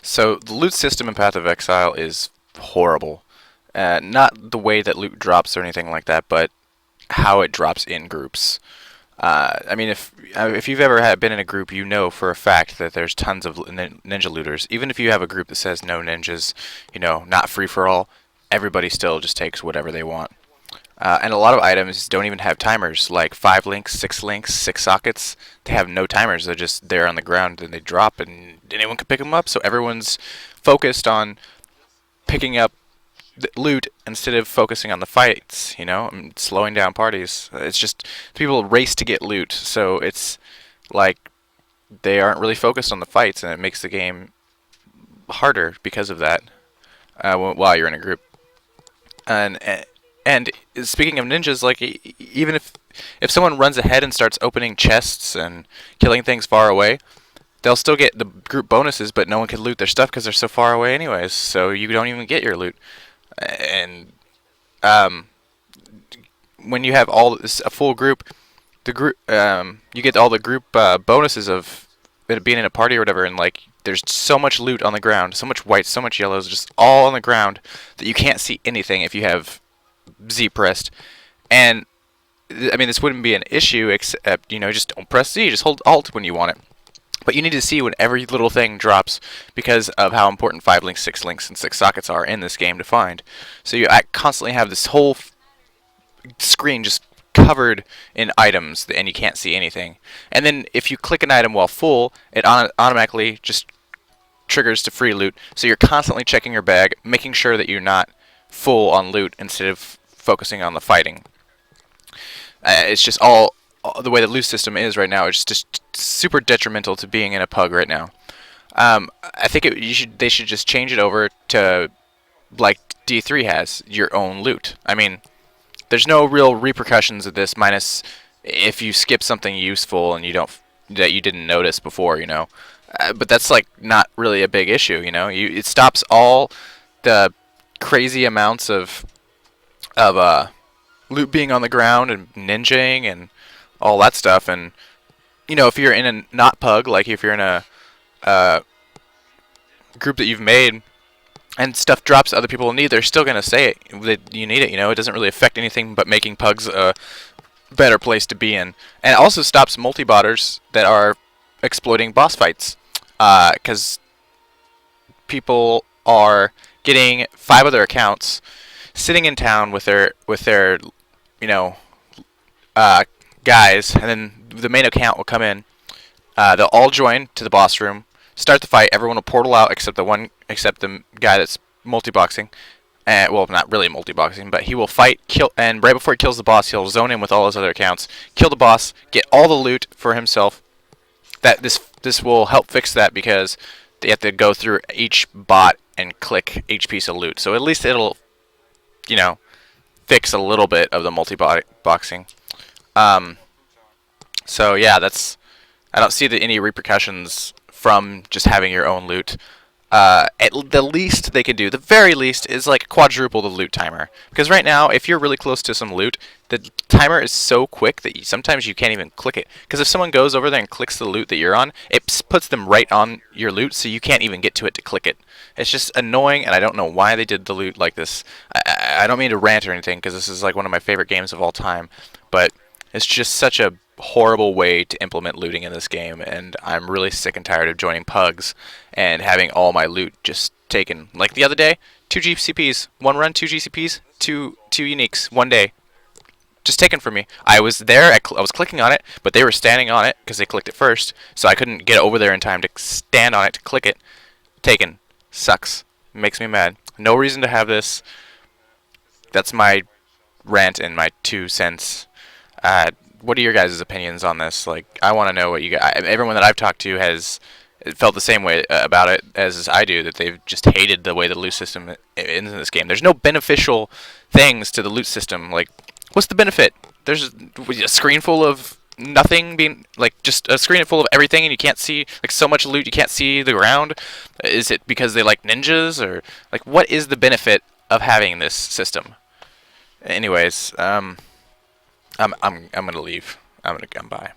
So the loot system in Path of Exile is horrible. Not the way that loot drops or anything like that, but how it drops in groups. I mean, if you've ever been in a group, you know for a fact that there's tons of ninja looters. Even if you have a group that says no ninjas, not free for all, everybody still just takes whatever they want. And a lot of items don't even have timers, like 5 links, 6 sockets. They have no timers. They're just there on the ground and they drop, and anyone can pick them up. So everyone's focused on picking up the loot instead of focusing on the fights, and slowing down parties. It's just people race to get loot, so it's like they aren't really focused on the fights, and it makes the game harder because of that. While you're in a group, and and speaking of ninjas, like even if someone runs ahead and starts opening chests and killing things far away, they'll still get the group bonuses, but no one can loot their stuff because they're so far away anyways. So you don't even get your loot. And when you have a full group, the group you get all the group bonuses of it being in a party or whatever, and like there's so much loot on the ground, so much white, so much yellows, just all on the ground that you can't see anything if you have Z pressed. And I mean, this wouldn't be an issue except just don't press Z, just hold Alt when you want it. But you need to see when every little thing drops because of how important 5 links, 6 links, and 6 sockets are in this game to find. So you constantly have this whole screen just covered in items, and you can't see anything. And then if you click an item while full, it automatically just triggers to free loot. So you're constantly checking your bag, making sure that you're not full on loot instead of focusing on the fighting. It's just all the way the loot system is right now. It's just super detrimental to being in a pug right now. I think they should just change it over to like D3 has, your own loot. I mean, there's no real repercussions of this, minus if you skip something useful and that you didn't notice before, but that's like not really a big issue, it stops all the crazy amounts of loot being on the ground and ninjaing and all that stuff. And if you're in a not pug, like if you're in a group that you've made and stuff drops other people need, they're still gonna say it that you need it. It doesn't really affect anything but making pugs a better place to be in. And it also stops multi-botters that are exploiting boss fights, because people are getting 5 other accounts, sitting in town with their guys, and then the main account will come in. They'll all join to the boss room, start the fight. Everyone will portal out except the guy that's multi-boxing. Well, not really multi-boxing, but he will fight, kill, and right before he kills the boss, he'll zone in with all his other accounts, kill the boss, get all the loot for himself. That this will help fix that, because they have to go through each bot and click each piece of loot. So at least it'll, fix a little bit of the multi-boxing. So yeah, I don't see any repercussions from just having your own loot. At the least they could do, the very least, is like quadruple the loot timer. Because right now, if you're really close to some loot, the timer is so quick that sometimes you can't even click it. Because if someone goes over there and clicks the loot that you're on, it puts them right on your loot, so you can't even get to it to click it. It's just annoying, and I don't know why they did the loot like this. I don't mean to rant or anything, because this is like one of my favorite games of all time, but it's just such a horrible way to implement looting in this game, and I'm really sick and tired of joining pugs and having all my loot just taken. Like the other day, 2 GCPs, 1 run, 2 GCPs, 2 uniques, 1 day. Just taken from me. I was there, I was clicking on it, but they were standing on it because they clicked it first, so I couldn't get over there in time to stand on it to click it. Taken. Sucks. Makes me mad. No reason to have this. That's my rant and my 2 cents. What are your guys' opinions on this? Like, I want to know what you guys. Everyone that I've talked to has felt the same way about it as I do. That they've just hated the way the loot system is in this game. There's no beneficial things to the loot system. Like, what's the benefit? There's a screen full of nothing being, like, just a screen full of everything, and you can't see, like, so much loot you can't see the ground. Is it because they like ninjas, or like what is the benefit of having this system? Anyways, I'm gonna leave. I'm gonna come by.